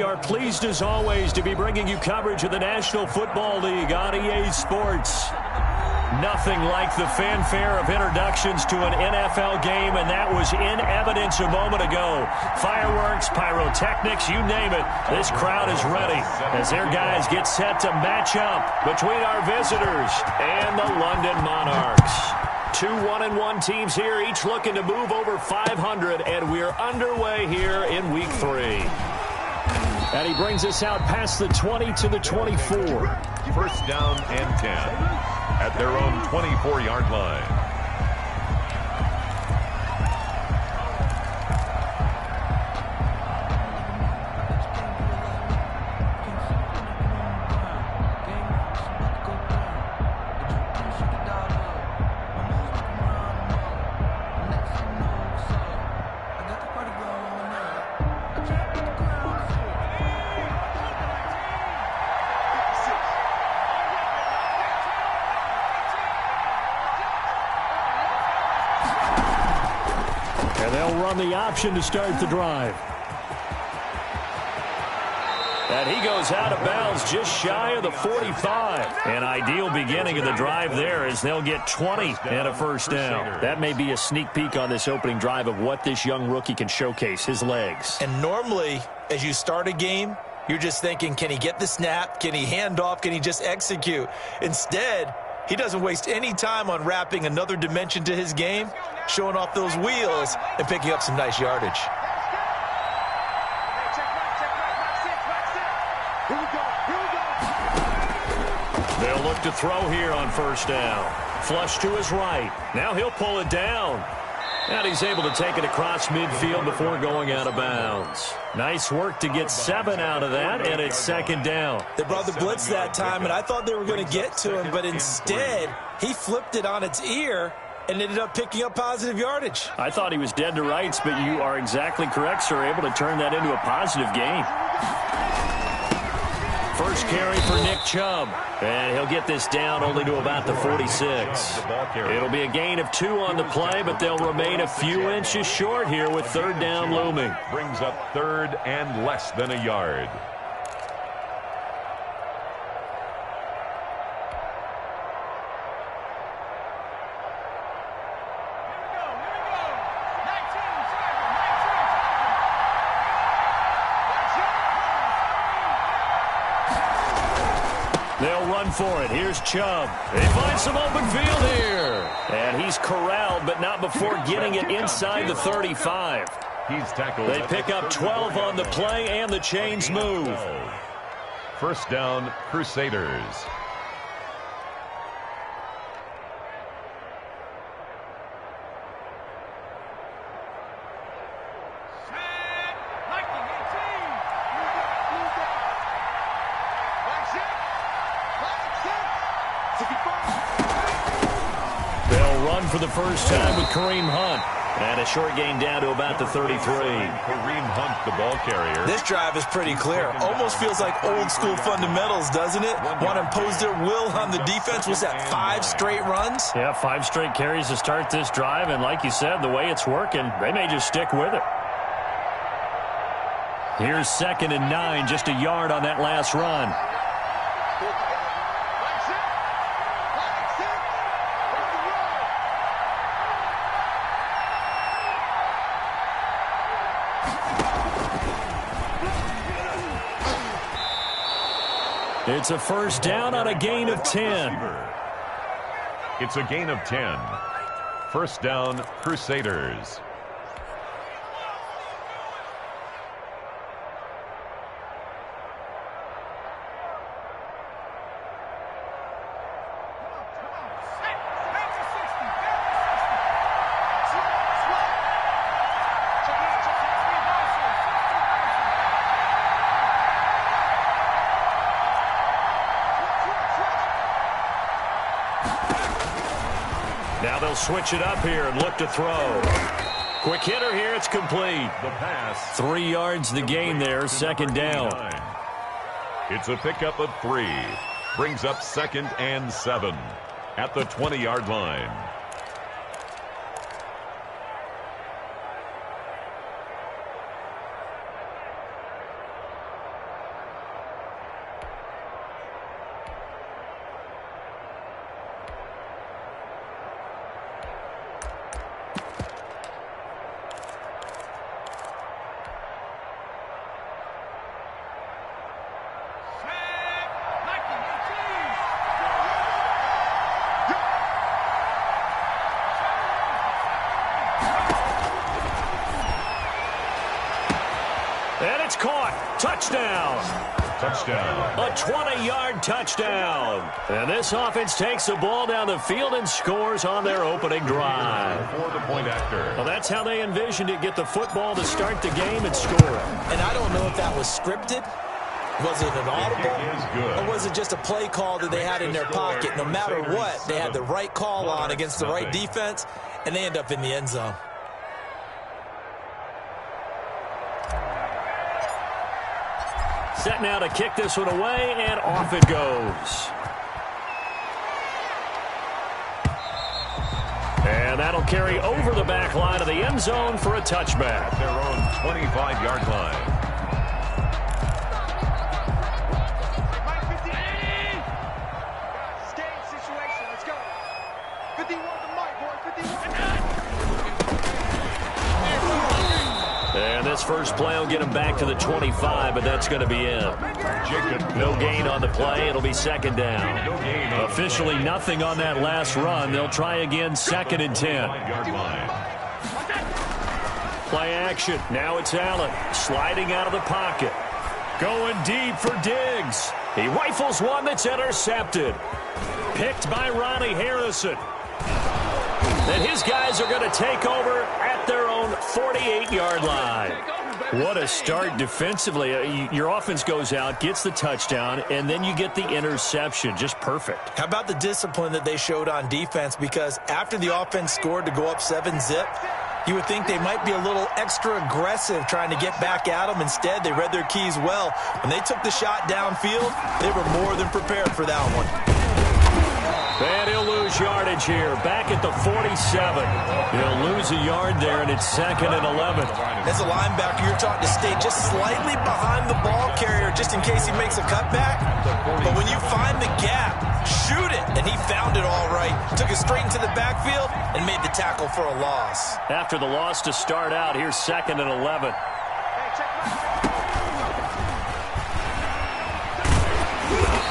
are pleased as always to be bringing you coverage of the National Football League on EA Sports. Nothing like the fanfare of introductions to an NFL game, and that was in evidence a moment ago. Fireworks, pyrotechnics, you name it. This crowd is ready as their guys get set to match up between our visitors and the London Monarchs. Two 1-1 teams here, each looking to move over 500, and we're underway here in Week 3. And he brings us out past the 20 to the 24. First down and 10 at their own 24-yard line. The option to start the drive. And he goes out of bounds just shy of the 45. An ideal beginning of the drive there as they'll get 20 and a first down. That may be a sneak peek on this opening drive of what this young rookie can showcase, his legs. And normally, as you start a game, you're just thinking, can he get the snap? Can he hand off? Can he just execute? Instead, he doesn't waste any time on wrapping another dimension to his game, showing off those wheels and picking up some nice yardage. They'll look to throw here on first down. Flush to his right. Now he'll pull it down. And he's able to take it across midfield before going out of bounds. Nice work to get 7 out of that, and it's second down. They brought the blitz that time, and I thought they were going to get to him, but instead, he flipped it on its ear and ended up picking up positive yardage. I thought he was dead to rights, but you are exactly correct, sir. Able to turn that into a positive gain. First carry for Nick Chubb. And he'll get this down only to about the 46. It'll be a gain of 2 on the play, but they'll remain a few inches short here with third down looming. Brings up third and less than a yard. They'll run for it. Here's Chubb. He finds some open field here. And he's corralled, but not before getting it inside the 35. He's tackled. They pick up 12 on the play, and the chains move. First down, Crusaders. They'll run for the first time with Kareem Hunt. And a short gain down to about the 33. Kareem Hunt, the ball carrier. This drive is pretty clear. Almost feels like old school fundamentals, doesn't it? Want to impose their will on the defense. Was that 5 straight runs? Yeah, 5 straight carries to start this drive. And like you said, the way it's working, they may just stick with it. Here's second and 9, just a yard on that last run. It's a first down on a gain of 10. It's a gain of 10. First down, Crusaders. Now they'll switch it up here and look to throw. Quick hitter here, it's complete. The pass. 3 yards the gain there, second down. It's a pickup of 3. Brings up second and 7 at the 20-yard line. Touchdown. Touchdown. A 20-yard touchdown. And this offense takes the ball down the field and scores on their opening drive. For the point after. Well, that's how they envisioned it. Get the football to start the game and score. And I don't know if that was scripted. Was it an audible? Or was it just a play call that they had in their pocket? No matter what, they had the right call on against the right defense, and they end up in the end zone. Set now to kick this one away, and off it goes. And that'll carry over the back line of the end zone for a touchback. At their own 25-yard line. And this first play will get him back to the 25, but that's going to be it. No gain on the play. It'll be second down. Officially nothing on that last run. They'll try again, second and 10. Play action. Now it's Allen sliding out of the pocket. Going deep for Diggs. He rifles one that's intercepted. Picked by Ronnie Harrison. And his guys are going to take over at their own 48-yard line. What a start defensively. Your offense goes out, gets the touchdown, and then you get the interception. Just perfect. How about the discipline that they showed on defense? Because after the offense scored to go up 7-zip, you would think they might be a little extra aggressive trying to get back at them. Instead, they read their keys well. When they took the shot downfield, they were more than prepared for that one. And he'll lose yardage here. Back at the 47. He'll lose a yard there, and it's second and 11. As a linebacker, you're taught to stay just slightly behind the ball carrier just in case he makes a cutback. But when you find the gap, shoot it. And he found it all right. Took it straight into the backfield and made the tackle for a loss. After the loss to start out, here's second and 11.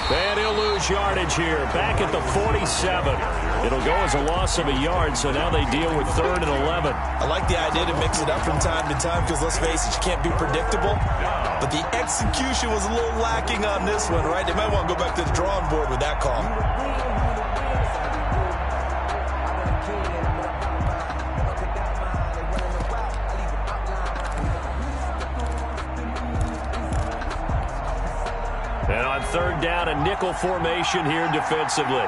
And he'll lose yardage here. Back at the 47. It'll go as a loss of a yard, so now they deal with third and 11. I like the idea to mix it up from time to time because, let's face it, you can't be predictable. But the execution was a little lacking on this one, right? They might want to go back to the drawing board with that call. And on third down, a nickel formation here defensively.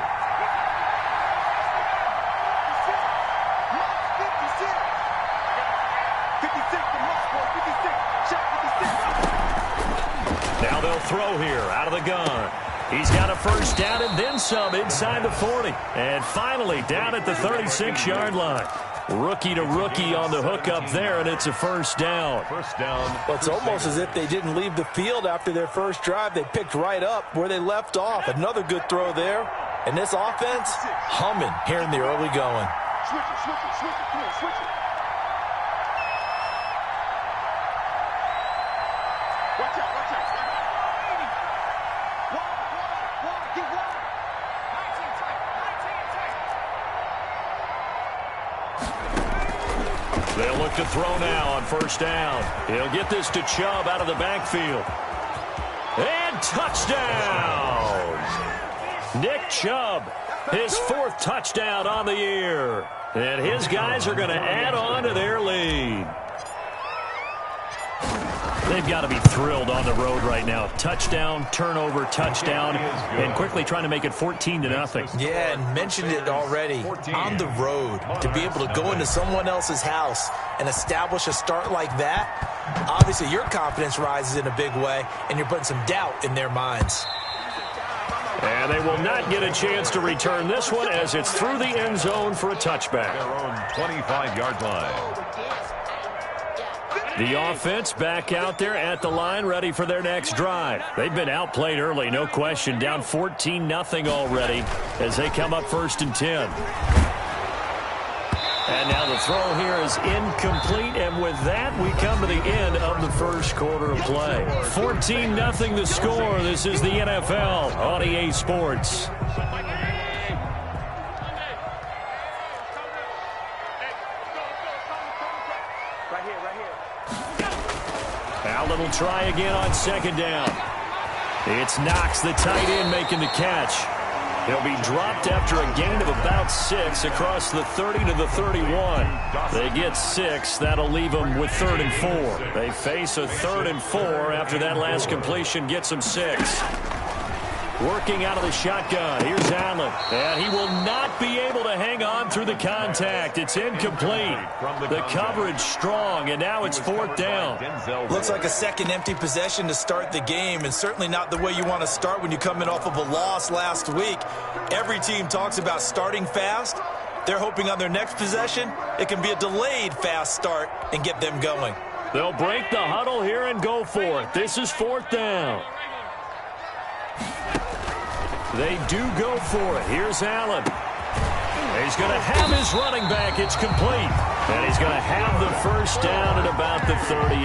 Now they'll throw here out of the gun. He's got a first down and then some inside the 40. And finally down at the 36-yard line. Rookie to rookie on the hook up there, and it's a first down. First down. Well, it's almost as if they didn't leave the field after their first drive. They picked right up where they left off. Another good throw there. And this offense, humming here in the early going. Switch it, switch it, switch it, come on, switch it. Watch out, watch out. One, get one. 19 tight, 19 tight. They'll look to throw now on first down. He'll get this to Chubb out of the backfield. And touchdown! Nick Chubb, his fourth touchdown on the year. And his guys are going to add on to their lead. They've got to be thrilled on the road right now. Touchdown, turnover, touchdown, and quickly trying to make it 14-0. Yeah, and mentioned it already. On the road, to be able to go into someone else's house and establish a start like that, obviously your confidence rises in a big way, and you're putting some doubt in their minds. And they will not get a chance to return this one as it's through the end zone for a touchback. Their own 25-yard line. The offense back out there at the line, ready for their next drive. They've been outplayed early, no question. Down 14-0 already as they come up first and 10. And now the throw here is incomplete, and with that, we come to the end of the first quarter of play. 14-0 the score. This is the NFL on EA Sports. will try again on second down. It's Knox, the tight end, making the catch. He'll be dropped after a gain of about 6 across the 30 to the 31. They get 6. That'll leave them with 3rd and 4. They face a 3rd and 4 after that last completion gets them 6. Working out of the shotgun. Here's Allen. And he will not be able to hang on through the contact. It's incomplete. The coverage strong, and now it's 4th down. Looks like a second empty possession to start the game, and certainly not the way you want to start when you come in off of a loss last week. Every team talks about starting fast. They're hoping on their next possession, it can be a delayed fast start and get them going. They'll break the huddle here and go for it. This is 4th down. They do go for it. Here's Allen. He's going to have his running back. It's complete. And he's going to have the first down at about the 38.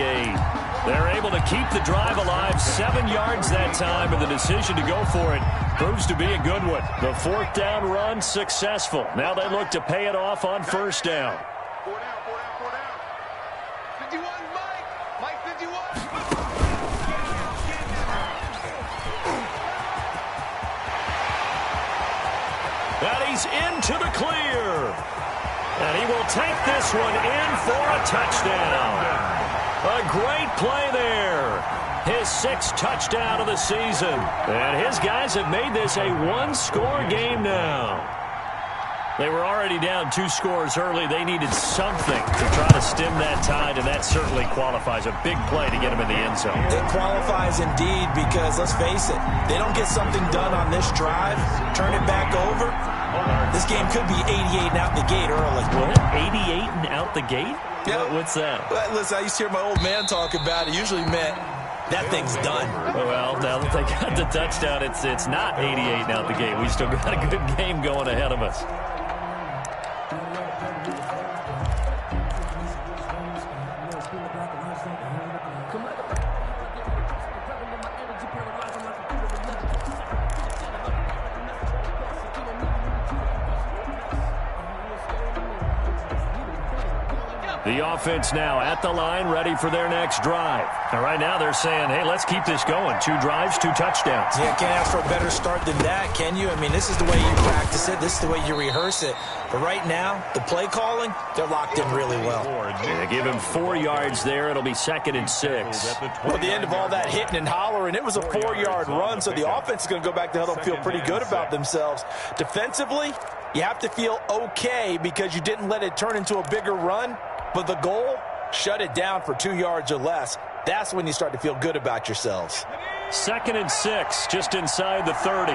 They're able to keep the drive alive. 7 yards that time, and the decision to go for it proves to be a good one. The 4th down run successful. Now they look to pay it off on first down. 51, Mike 51. And he's into the clear. And he will take this one in for a touchdown. A great play there. His 6th touchdown of the season. And his guys have made this a one-score game now. They were already down 2 scores early. They needed something to try to stem that tide, and that certainly qualifies. A big play to get them in the end zone. It qualifies indeed because, let's face it, they don't get something done on this drive, turn it back over, this game could be 88 and out the gate early. What? 88 and out the gate? Yeah. What's that? Well, listen, I used to hear my old man talk about it. Usually meant that thing's done. Well, now that they got the touchdown, it's not 88 and out the gate. We still got a good game going ahead of us. The offense now at the line, ready for their next drive. And right now they're saying, hey, let's keep this going. 2 drives, 2 touchdowns. Yeah, can't ask for a better start than that, can you? I mean, this is the way you practice it. This is the way you rehearse it. But right now, the play calling, they're locked in really well. Yeah, give him 4 yards there. It'll be 2nd and 6. Well, at the end of all that hitting and hollering, it was a 4-yard run, so the offense is going to go back to huddle and feel pretty good about themselves. Defensively, you have to feel okay because you didn't let it turn into a bigger run. But the goal, shut it down for 2 yards or less. That's when you start to feel good about yourselves. 2nd and 6, just inside the 30.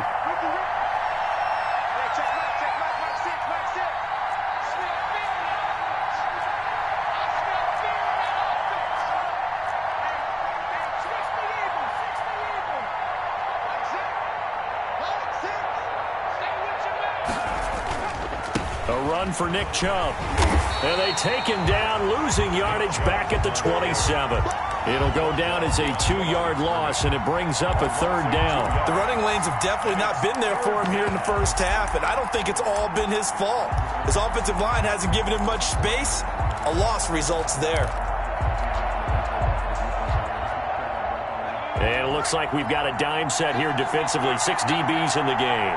A run for Nick Chubb. And they take him down, losing yardage back at the 27. It'll go down as a 2-yard loss, and it brings up a 3rd down. The running lanes have definitely not been there for him here in the first half, and I don't think it's all been his fault. His offensive line hasn't given him much space. A loss results there. And it looks like we've got a dime set here defensively. 6 DBs in the game.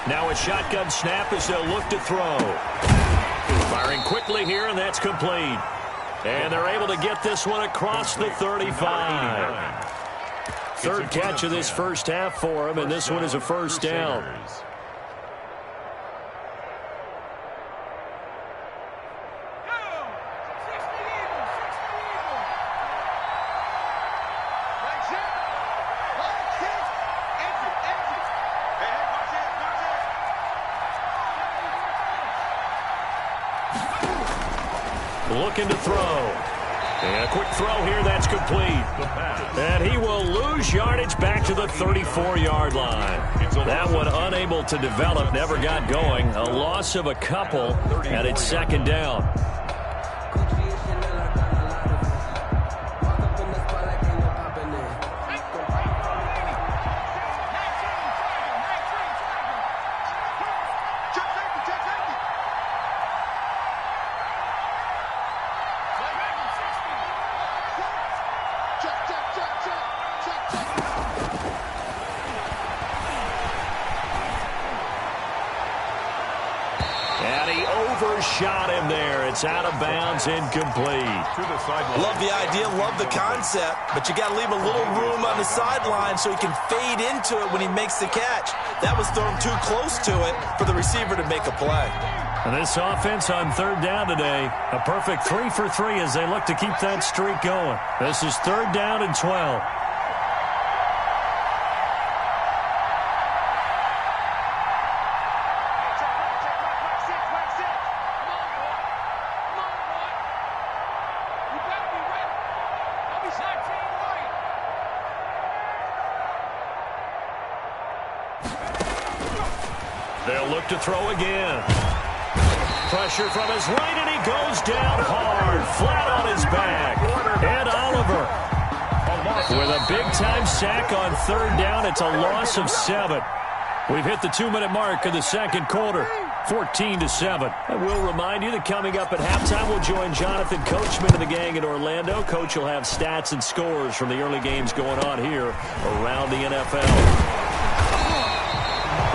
Now a shotgun snap as they'll look to throw. Firing quickly here, and that's complete. And they're able to get this one across the 35. 3rd catch of this first half for him, and this one is a first down. Looking to throw. And a quick throw here, that's complete. And he will lose yardage back to the 34-yard line. That one unable to develop, never got going. A loss of a couple, and it's 2nd down. overshot him there. It's out of bounds, incomplete. Love the idea, love the concept, but you got to leave a little room on the sideline so he can fade into it when he makes the catch. That was thrown too close to it for the receiver to make a play. And this offense on third down today, a perfect 3 for 3 as they look to keep that streak going. This is third down and 12. They'll look to throw again. Pressure from his right, and he goes down hard, flat on his back. And Oliver with a big-time sack on third down. It's a loss of 7. We've hit the 2-minute mark of the second quarter, 14-7. And we'll remind you that coming up at halftime, we'll join Jonathan Coachman and the gang in Orlando. Coach will have stats and scores from the early games going on here around the NFL.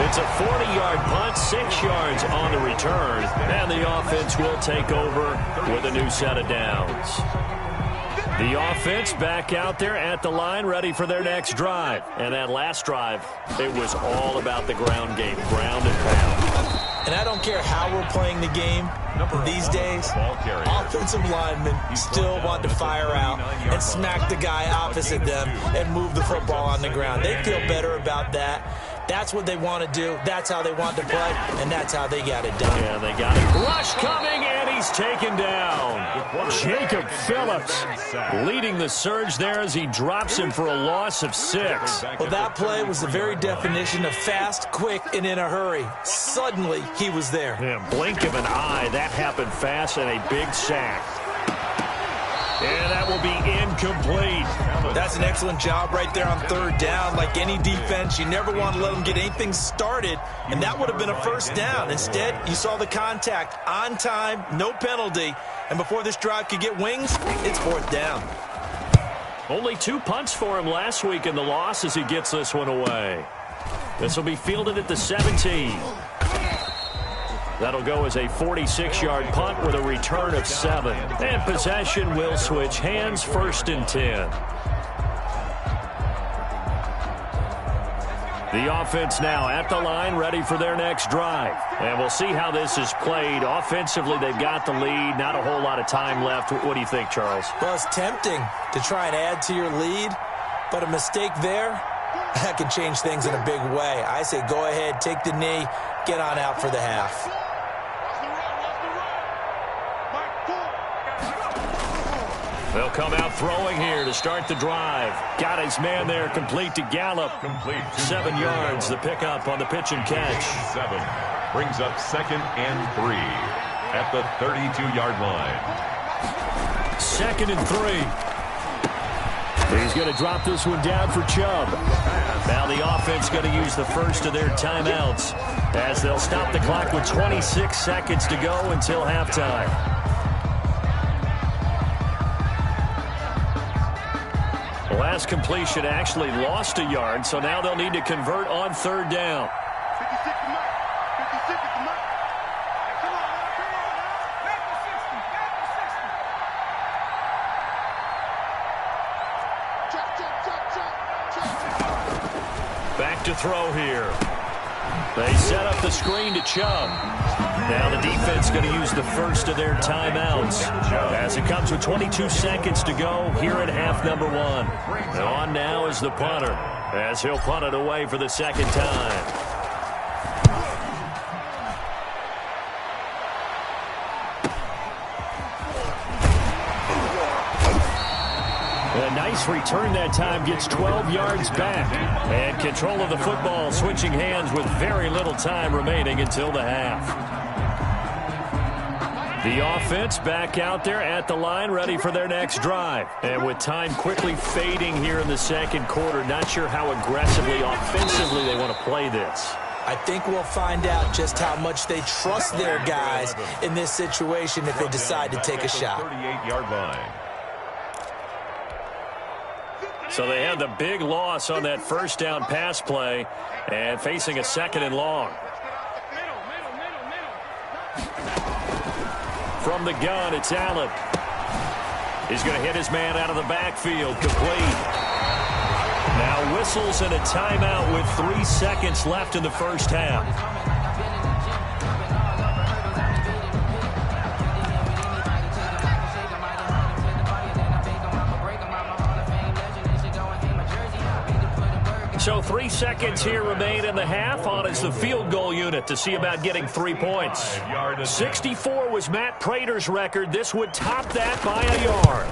It's a 40-yard punt, 6 yards on the return, and the offense will take over with a new set of downs. The offense back out there at the line, ready for their next drive. And that last drive, it was all about the ground game, ground and pound. And I don't care how we're playing the game these days, offensive linemen still want to fire out and smack the guy opposite them and move the football on the ground. They feel better about that. That's what they want to do. That's how they want to play, and that's how they got it done. Yeah, they got it. Rush coming, and he's taken down. Jacob Phillips leading the surge there as he drops him for a loss of 6. Well, that play was the very definition of fast, quick, and in a hurry. Suddenly, he was there. Yeah, blink of an eye. That happened fast, and a big sack. And that will be incomplete. That's an excellent job right there on third down. Like any defense, you never want to let them get anything started, and that would have been a first down. Instead, you saw the contact on time, no penalty, and before this drive could get wings, it's fourth down. Only 2 punts for him last week in the loss as he gets this one away. This will be fielded at the 17. That'll go as a 46-yard punt with a return of 7. And possession will switch hands, 1st and 10. The offense now at the line, ready for their next drive. And we'll see how this is played. Offensively, they've got the lead. Not a whole lot of time left. What do you think, Charles? Well, it's tempting to try and add to your lead, but a mistake there, that can change things in a big way. I say go ahead, take the knee, get on out for the half. They'll come out throwing here to start the drive. Got his man there, complete to Gallup. 7 yards, the pickup on the pitch and catch. 7 brings up 2nd and 3 at the 32-yard line. 2nd and 3. He's going to drop this one down for Chubb. Now the offense going to use the first of their timeouts as they'll stop the clock with 26 seconds to go until halftime. Last completion actually lost a yard, so now they'll need to convert on third down. Back to throw here. They set up the screen to Chubb. Now the defense going to use the first of their timeouts as it comes with 22 seconds to go here at half number 1. And on now is the punter as he'll punt it away for the second time. A nice return that time, gets 12 yards back. And control of the football switching hands with very little time remaining until the half. The offense back out there at the line, ready for their next drive. And with time quickly fading here in the second quarter, not sure how aggressively, offensively they want to play this. I think we'll find out just how much they trust their guys in this situation if they decide to take a shot. 38-yard line. So they had the big loss on that first down pass play and facing a 2nd and long. From the gun, it's Allen. He's going to hit his man out of the backfield. Complete. Now whistles and a timeout with 3 seconds left in the first half. So 3 seconds here remain in the half. On is the field goal unit to see about getting 3 points. 64 was Matt Prater's record. This would top that by a yard.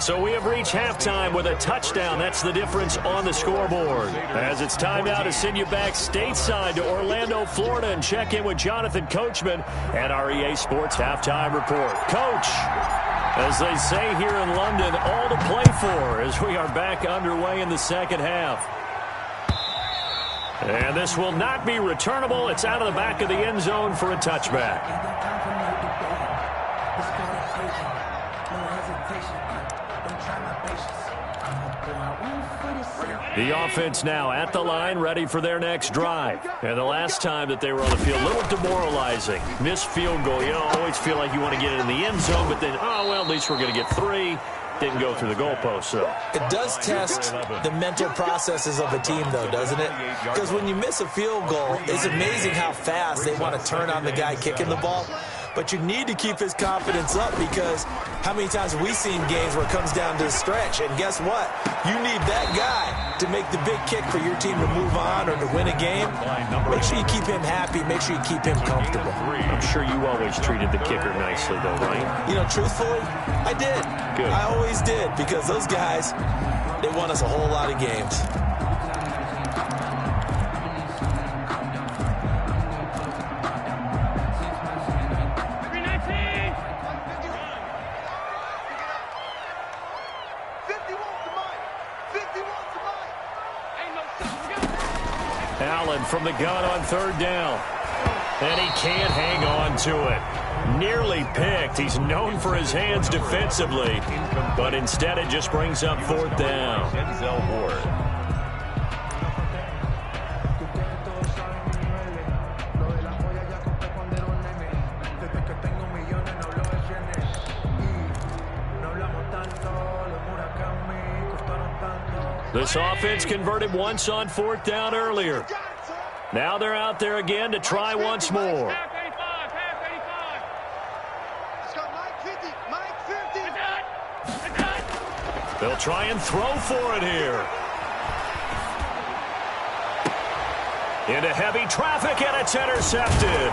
So we have reached halftime with a touchdown. That's the difference on the scoreboard. As it's time now to send you back stateside to Orlando, Florida, and check in with Jonathan Coachman at our EA Sports Halftime Report. Coach, as they say here in London, all to play for as we are back underway in the second half. And this will not be returnable. It's out of the back of the end zone for a touchback. The offense now at the line, ready for their next drive. And the last time that they were on the field, a little demoralizing. Missed field goal. You always feel like you want to get it in the end zone, but then, oh, well, at least we're going to get 3. Didn't go through the goalpost, so. It does test the mental processes of a team, though, doesn't it? Because when you miss a field goal, it's amazing how fast they want to turn on the guy kicking the ball. But you need to keep his confidence up, because how many times have we seen games where it comes down to the stretch? And guess what? You need that guy to make the big kick for your team to move on or to win a game. Make sure you keep him happy. Make sure you keep him comfortable. I'm sure you always treated the kicker nicely, though, right? You know, truthfully, I did. Good. I always did, because those guys, they won us a whole lot of games. Allen from the gun on third down. And he can't hang on to it. Nearly picked. He's known for his hands defensively, but instead it just brings up fourth down. This offense converted once on fourth down earlier. Now they're out there again to try once more. They'll try and throw for it here. Into heavy traffic, and it's intercepted.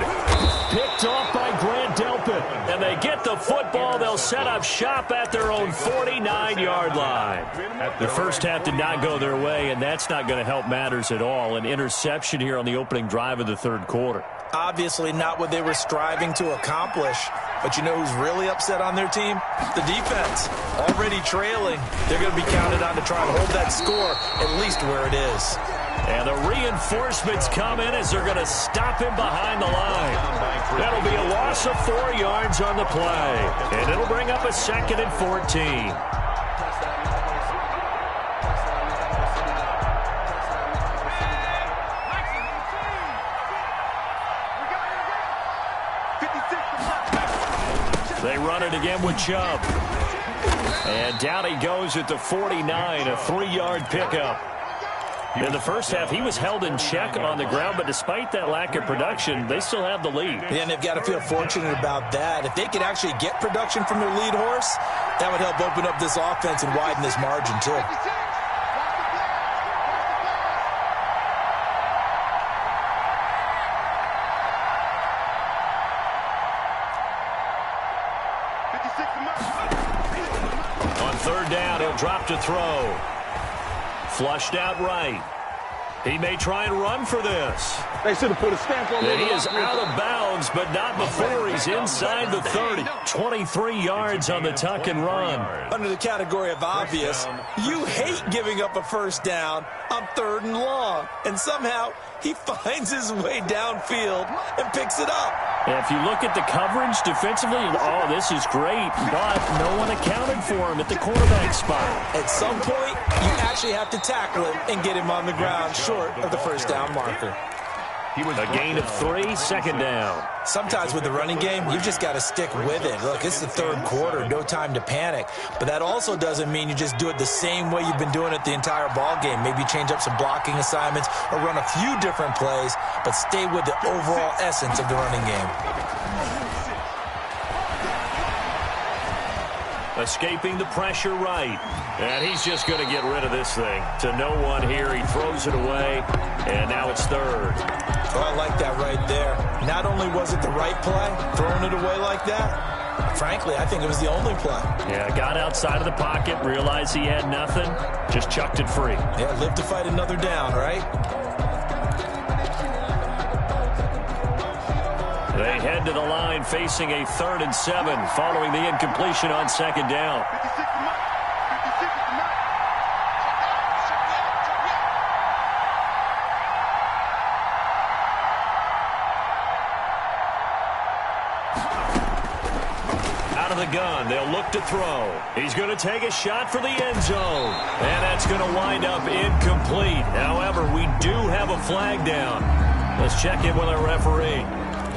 Picked off by Grant Delpit. And they get the football. They'll set up shop at their own 49-yard line. The first half did not go their way, and that's not going to help matters at all. An interception here on the opening drive of the third quarter. Obviously not what they were striving to accomplish. But you know who's really upset on their team? The defense. Already trailing. They're going to be counted on to try and hold that score at least where it is. And the reinforcements come in as they're going to stop him behind the line. That'll be a loss of 4 yards on the play. And it'll bring up a 2nd and 14. They run it again with Chubb. And down he goes at the 49, a 3-yard pickup. In the first half, he was held in check on the ground, but despite that lack of production, they still have the lead. Yeah, and they've got to feel fortunate about that. If they could actually get production from their lead horse, that would help open up this offense and widen this margin, too. On third down, he'll drop to throw. Flushed out right. He may try and run for this. They should have put a stamp on And it. he is out of bounds, but not before he's inside the 30. 23 yards on the tuck and run. Under the category of obvious, you hate giving up a first down on 3rd and long. And somehow, he finds his way downfield and picks it up. If you look at the coverage defensively, oh, this is great, but no one accounted for him at the quarterback spot. At some point, you actually have to tackle him and get him on the ground short of the first down marker. A gain of 3, 2nd down. Sometimes with the running game, you've just got to stick with it. Look, it's the 3rd quarter, no time to panic. But that also doesn't mean you just do it the same way you've been doing it the entire ball game. Maybe change up some blocking assignments or run a few different plays, but stay with the overall essence of the running game. Escaping the pressure right. And he's just going to get rid of this thing. To no one here. He throws it away. And now it's 3rd. Oh, I like that right there. Not only was it the right play, throwing it away like that, frankly, I think it was the only play. Yeah, got outside of the pocket, realized he had nothing, just chucked it free. Yeah, live to fight another down, right? They head to the line facing a 3rd and 7 following the incompletion on 2nd down. Out of the gun, they'll look to throw. He's going to take a shot for the end zone. And that's going to wind up incomplete. However, we do have a flag down. Let's check in with our referee.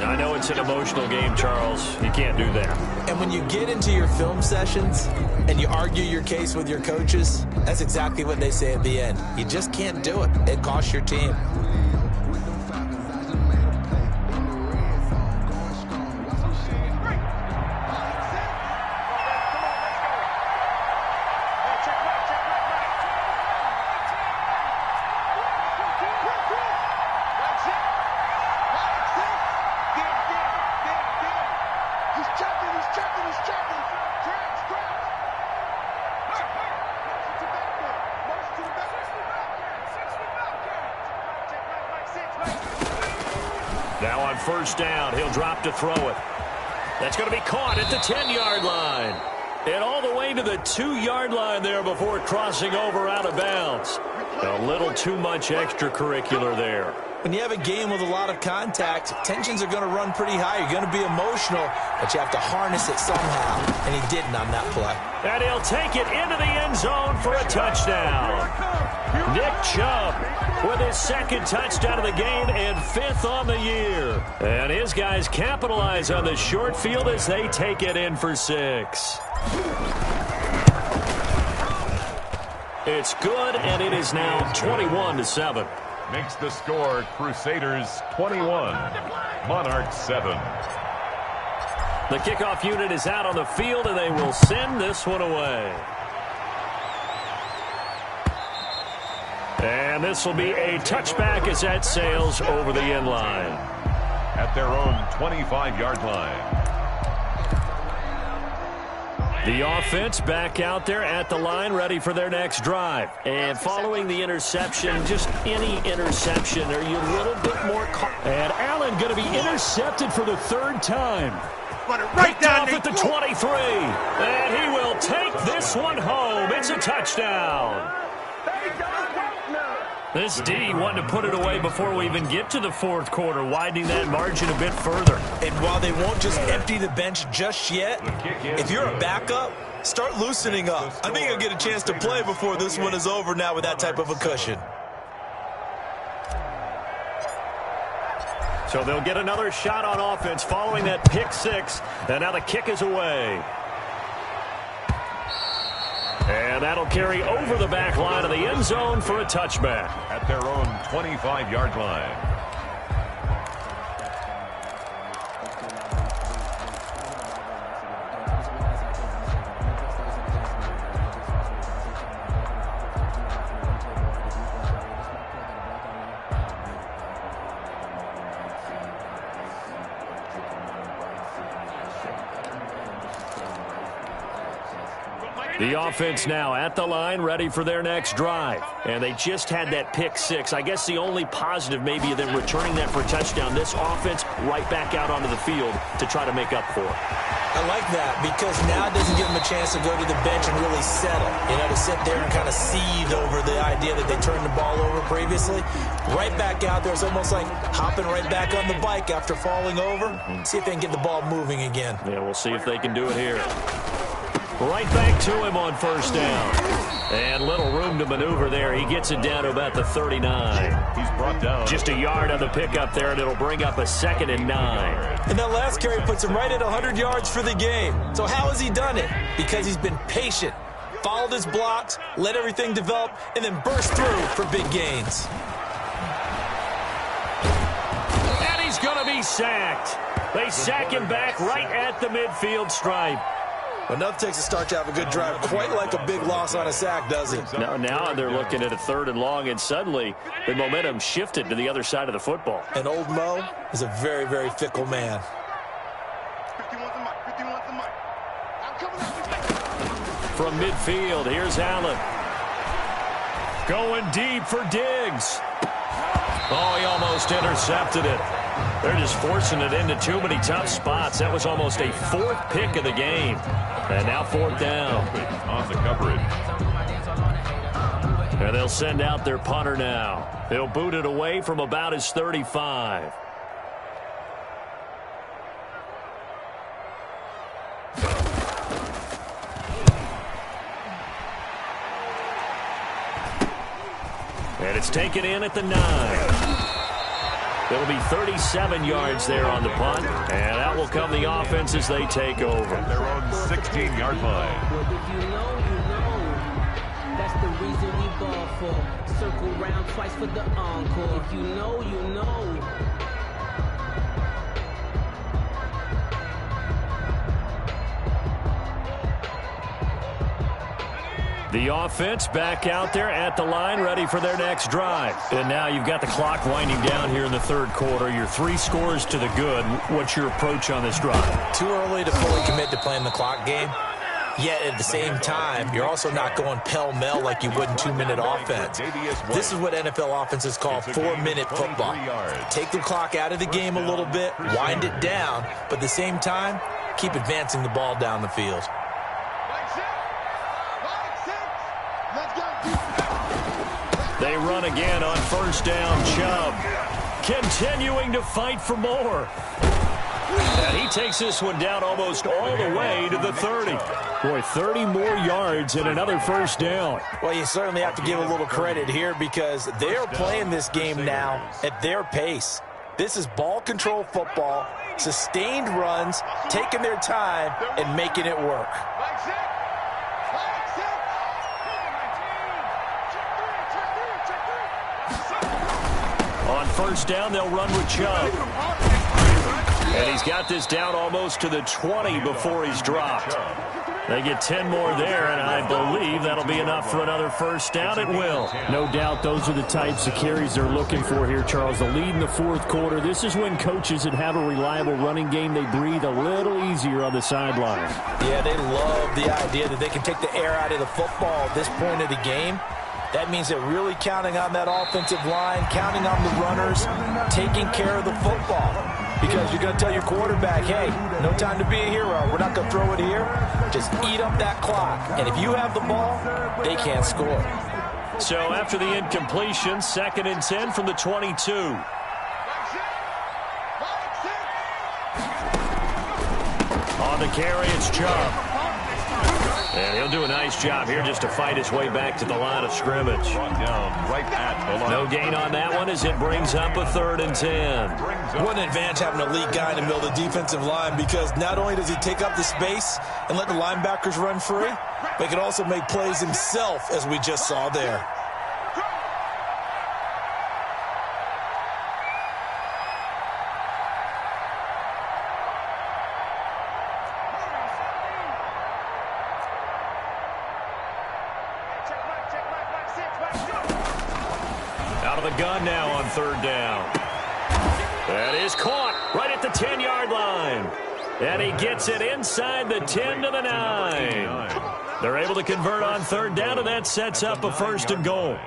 I know it's an emotional game, Charles. You can't do that. And when you get into your film sessions and you argue your case with your coaches, that's exactly what they say at the end. You just can't do it. It costs your team. Now on 1st down, he'll drop to throw it. That's going to be caught at the 10-yard line. And all the way to the 2-yard line there before crossing over out of bounds. A little too much extracurricular there. When you have a game with a lot of contact, tensions are going to run pretty high. You're going to be emotional, but you have to harness it somehow. And he didn't on that play. And he'll take it into the end zone for a touchdown. Nick Chubb with his 2nd touchdown of the game and 5th on the year. And his guys capitalize on the short field as they take it in for 6. It's good, and it is now 21-7. Makes the score Crusaders 21, Monarchs 7. The kickoff unit is out on the field, and they will send this one away. And this will be a touchback as that sails over the end line. At their own 25-yard line. The offense back out there at the line, ready for their next drive. And following the interception, just any interception, are you a little bit more... And Allen going to be intercepted for the 3rd time. Right down off at the 23. And he will take this one home. It's a touchdown. This D wanted to put it away before we even get to the 4th quarter, widening that margin a bit further. And while they won't just empty the bench just yet, if you're a backup, start loosening up. I think you'll get a chance to play before this one is over now with that type of a cushion. So they'll get another shot on offense following that pick 6, and now the kick is away. And that'll carry over the back line of the end zone for a touchback. At their own 25-yard line. The offense now at the line, ready for their next drive. And they just had that pick six. I guess the only positive maybe of them returning that for a touchdown. This offense right back out onto the field to try to make up for it. I like that because now it doesn't give them a chance to go to the bench and really settle. You know, to sit there and kind of seethe over the idea that they turned the ball over previously. Right back out there. It's almost like hopping right back on the bike after falling over. See if they can get the ball moving again. Yeah, we'll see if they can do it here. Right back to him on first down. And little room to maneuver there. He gets it down to about the 39. He's brought down. Just a yard on the pickup there, and it'll bring up a 2nd and 9. And that last carry puts him right at 100 yards for the game. So how has he done it? Because he's been patient, followed his blocks, let everything develop, and then burst through for big gains. And he's going to be sacked. They sack him back right at the midfield stripe. Enough takes a start to have a good drive, quite like a big loss on a sack, does it? Now they're looking at a 3rd and long, and suddenly the momentum shifted to the other side of the football. And old Mo is a very, very fickle man. 51's the mic. 51's the mic. I'm coming up. From midfield, here's Allen. Going deep for Diggs. Oh, he almost intercepted it. They're just forcing it into too many tough spots. That was almost a 4th pick of the game. And now 4th down. On the coverage. And they'll send out their punter now. They'll boot it away from about his 35. And it's taken in at the 9. It'll be 37 yards there on the punt, and out will come the offense as they take over. Their own 16-yard line. If you know, you know. That's the reason we ball for. Circle round twice for the encore. If you know, you know. The offense back out there at the line, ready for their next drive. And now you've got the clock winding down here in the 3rd quarter. You're 3 scores to the good. What's your approach on this drive? Too early to fully commit to playing the clock game. Yet at the same time, you're also not going pell-mell like you would in 2-minute offense. This is what NFL offenses call 4-minute football. Take the clock out of the game a little bit, wind it down, but at the same time, keep advancing the ball down the field. They run again on first down. Chubb continuing to fight for more. And he takes this one down almost all the way to the 30. Boy, 30 more yards and another first down. Well, you certainly have to give a little credit here because they are playing this game now at their pace. This is ball control football, sustained runs, taking their time, and making it work. On first down, they'll run with Chubb. And he's got this down almost to the 20 before he's dropped. They get 10 more there, and I believe that'll be enough for another first down. It will. No doubt those are the types of carries they're looking for here, Charles. The lead in the 4th quarter. This is when coaches that have a reliable running game, they breathe a little easier on the sideline. Yeah, they love the idea that they can take the air out of the football at this point of the game. That means they're really counting on that offensive line, counting on the runners, taking care of the football. Because you're going to tell your quarterback, hey, no time to be a hero. We're not going to throw it here. Just eat up that clock. And if you have the ball, they can't score. So after the incompletion, 2nd and 10 from the 22. On the carry, it's Chubb. And he'll do a nice job here just to fight his way back to the line of scrimmage. Down right at the line. No gain on that one as it brings up a 3rd and 10. What an advantage having an elite guy in the middle of the defensive line because not only does he take up the space and let the linebackers run free, but he can also make plays himself, as we just saw there. Out of the gun now on 3rd down. That is caught right at the 10-yard line. And he gets it inside the 10 to the 9. They're able to convert on third down, and that sets up a first and goal.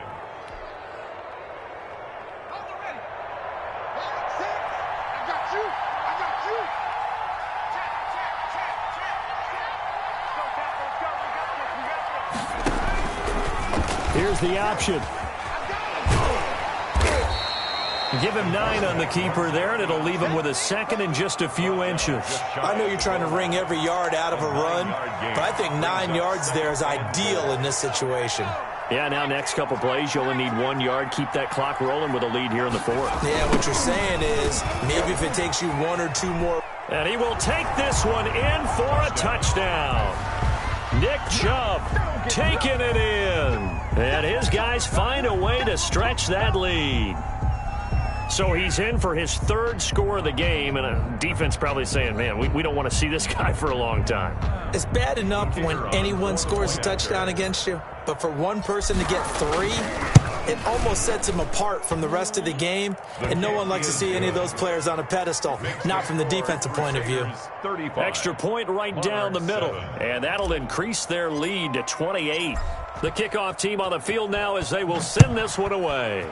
Here's the option. Give him 9 on the keeper there, and it'll leave him with a second and just a few inches. I know you're trying to wring every yard out of a run, but I think 9 yards there is ideal in this situation. Yeah, now next couple plays, you only need 1 yard. Keep that clock rolling with a lead here in the fourth. Yeah, what you're saying is maybe if it takes you 1 or 2 more. And he will take this one in for a touchdown. Nick Chubb taking it in. And his guys find a way to stretch that lead. So he's in for his 3rd score of the game, and a defense probably saying, man, we don't want to see this guy for a long time. It's bad enough when anyone scores a touchdown against you, but for one person to get 3, it almost sets him apart from the rest of the game, and no one likes to see any of those players on a pedestal, not from the defensive point of view. Extra point right down the middle, and that'll increase their lead to 28. The kickoff team on the field now as they will send this one away.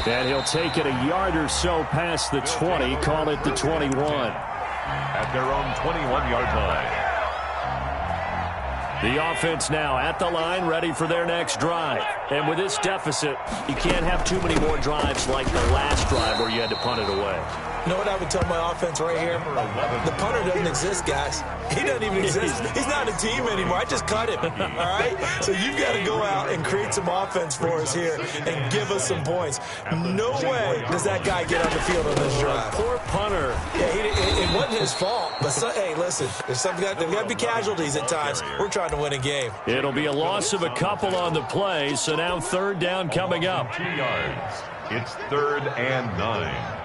And he'll take it a yard or so past the 20, call it the 21. At their own 21-yard line. The offense now at the line, ready for their next drive. And with this deficit, you can't have too many more drives like the last drive where you had to punt it away. You know what I would tell my offense right here? The punter doesn't exist, guys. He doesn't even exist. He's not a team anymore. I just cut him, all right? So you've got to go out and create some offense for us here and give us some points. No way does that guy get on the field on this drive. Poor punter. Yeah, it wasn't his fault. But, hey, listen, there's got to be casualties at times. We're trying to win a game. It'll be a loss of a couple on the play, so now 3rd down coming up. 2 yards. It's 3rd and 9.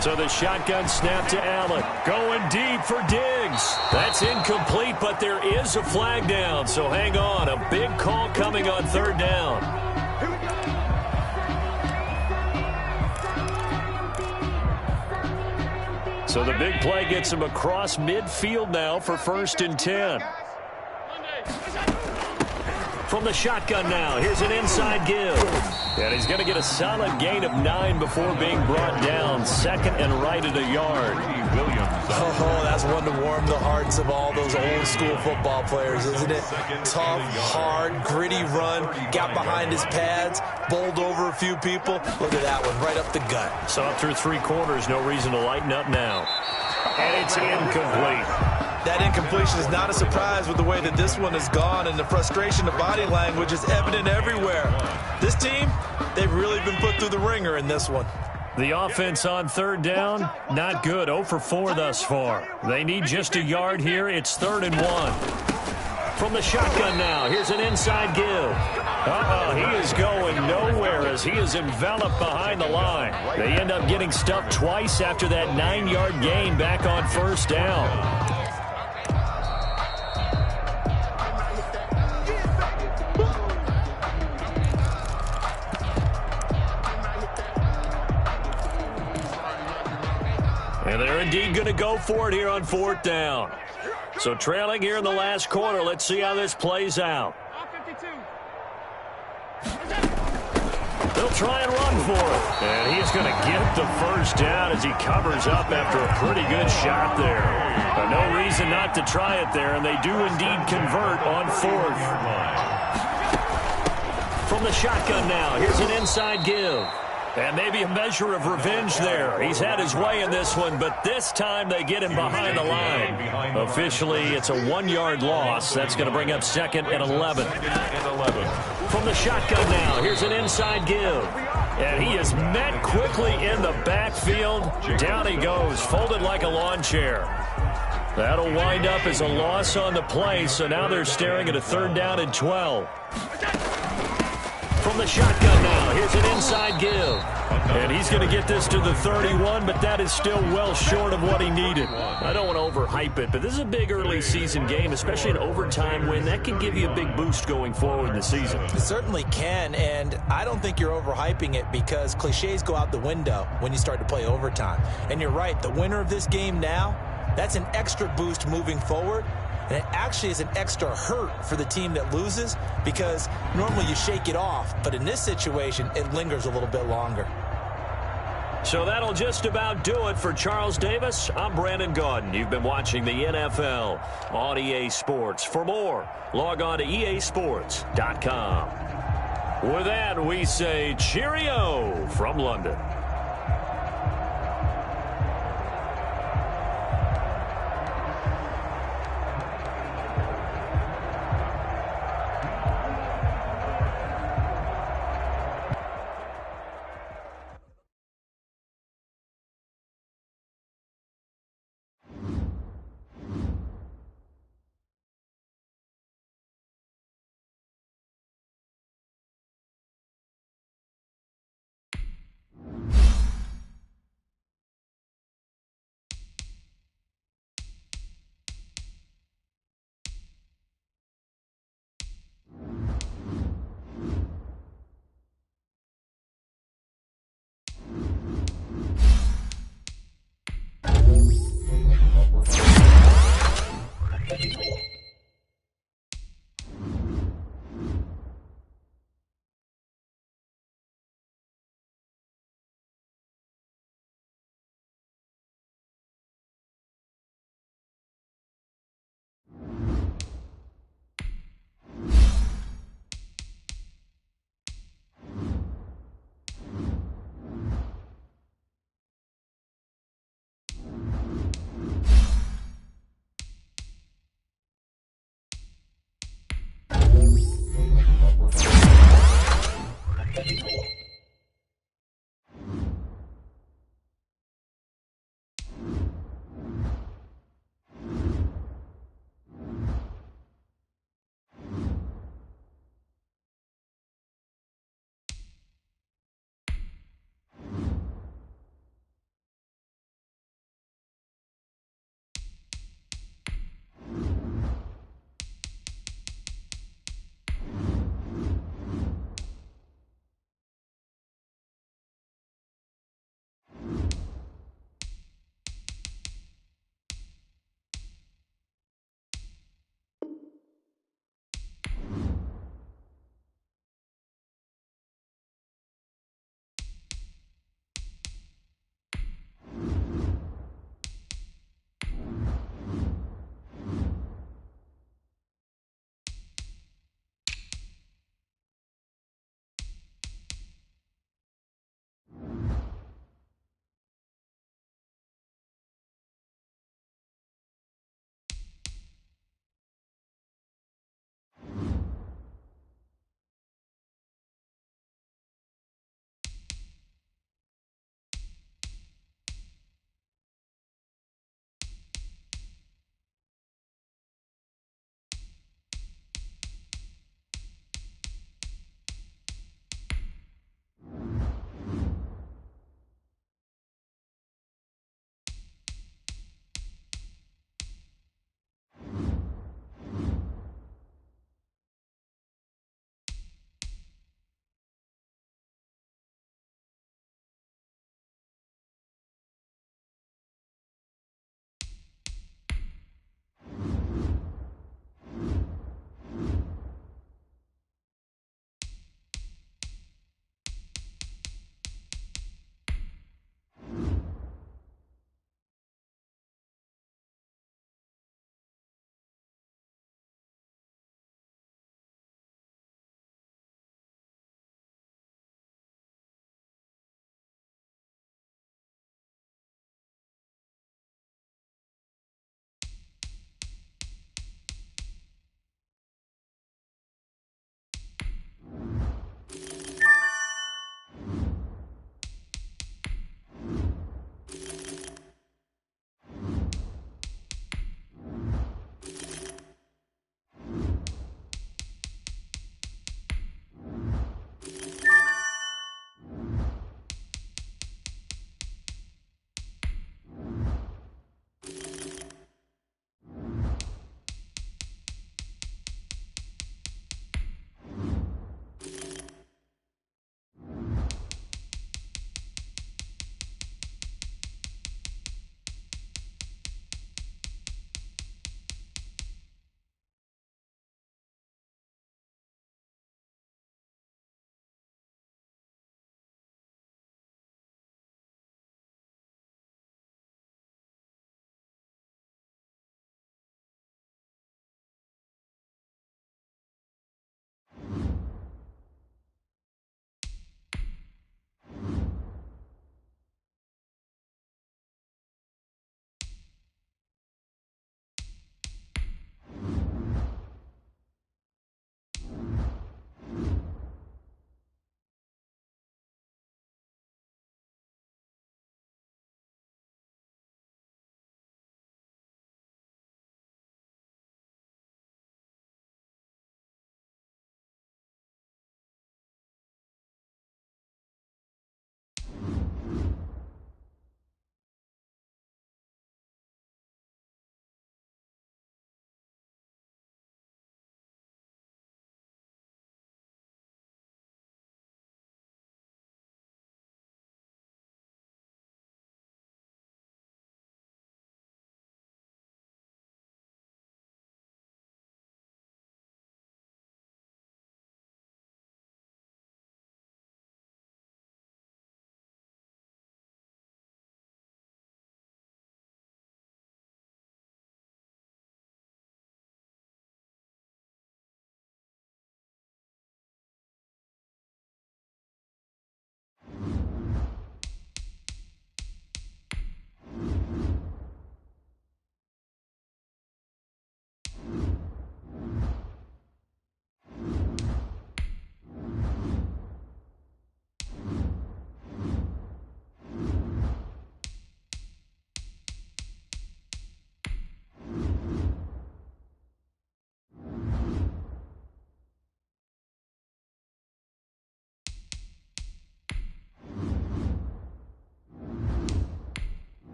So the shotgun snap to Allen. Going deep for Diggs. That's incomplete, but there is a flag down. So hang on. A big call coming on 3rd down. So the big play gets him across midfield now for 1st and 10. From the shotgun now, here's an inside give. And he's going to get a solid gain of 9 before being brought down. 2nd and right at a yard. Oh, that's one to warm the hearts of all those old school football players, isn't it? Tough, hard, gritty run, got behind his pads, bowled over a few people. Look at that one, right up the gut. So up through 3 quarters, no reason to lighten up now. And it's incomplete. That incompletion is not a surprise with the way that this one has gone, and the frustration of body language is evident everywhere. This team, they've really been put through the ringer in this one. The offense on 3rd down, not good. 0 for 4 thus far. They need just a yard here. It's 3rd and 1. From the shotgun now, here's an inside give. He is going nowhere as he is enveloped behind the line. They end up getting stuffed twice after that 9-yard gain back on 1st down. And they're indeed going to go for it here on 4th down. So trailing here in the last quarter. Let's see how this plays out. They'll try and run for it. And he's going to get the 1st down as he covers up after a pretty good shot there. But no reason not to try it there, and they do indeed convert on 4th. From the shotgun now, here's an inside give. And maybe a measure of revenge there. He's had his way in this one, but this time they get him behind the line. Officially, it's a 1-yard loss. That's going to bring up 2nd and 11. From the shotgun now, here's an inside give. And he is met quickly in the backfield. Down he goes, folded like a lawn chair. That'll wind up as a loss on the play, so now they're staring at a 3rd down and 12. From from the shotgun now. Here's an inside give. And he's going to get this to the 31, but that is still well short of what he needed. I don't want to overhype it, but this is a big early season game, especially an overtime win. That can give you a big boost going forward in the season. It certainly can, and I don't think you're overhyping it because cliches go out the window when you start to play overtime. And you're right, the winner of this game now, that's an extra boost moving forward. And it actually is an extra hurt for the team that loses because normally you shake it off. But in this situation, it lingers a little bit longer. So that'll just about do it for Charles Davis. I'm Brandon Gaudin. You've been watching the NFL on EA Sports. For more, log on to easports.com. With that, we say cheerio from London.